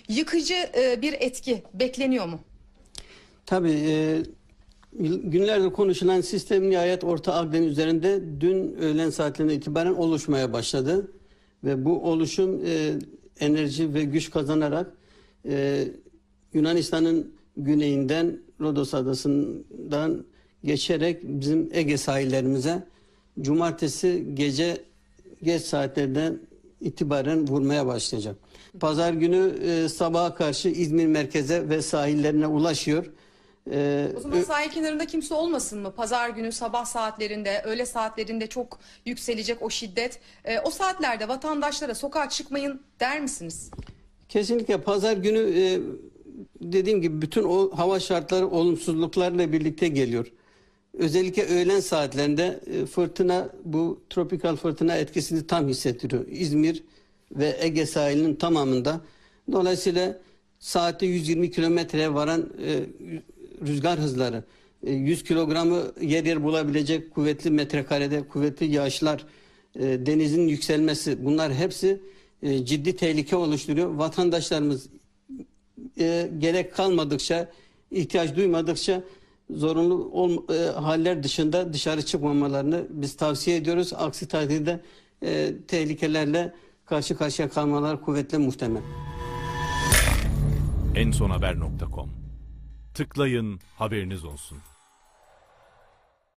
yıkıcı bir etki bekleniyor mu? Tabii günlerdir konuşulan sistem nihayet Orta Akdeniz üzerinde dün öğlen saatlerinden itibaren oluşmaya başladı. Ve bu oluşum enerji ve güç kazanarak Yunanistan'ın güneyinden Rodos Adası'ndan geçerek bizim Ege sahillerimize cumartesi gece geç saatlerden itibaren vurmaya başlayacak. Pazar günü sabaha karşı İzmir merkeze ve sahillerine ulaşıyor. O zaman sahil kenarında kimse olmasın mı? Pazar günü sabah saatlerinde, öğle saatlerinde çok yükselecek o şiddet. O saatlerde vatandaşlara sokağa çıkmayın der misiniz? Kesinlikle pazar günü dediğim gibi bütün o hava şartları olumsuzluklarla birlikte geliyor. Özellikle öğlen saatlerinde fırtına, bu tropikal fırtına etkisini tam hissettiriyor. İzmir ve Ege sahilinin tamamında. Dolayısıyla saatte 120 kilometreye varan rüzgar hızları, 100 kilogramı yer yer bulabilecek kuvvetli metrekarede kuvvetli yağışlar, denizin yükselmesi, bunlar hepsi ciddi tehlike oluşturuyor. Vatandaşlarımız gerek kalmadıkça, ihtiyaç duymadıkça zorunlu haller dışında dışarı çıkmamalarını biz tavsiye ediyoruz. Aksi takdirde tehlikelerle karşı karşıya kalmalar kuvvetle muhtemel. ensonhaber.com. Tıklayın, haberiniz olsun.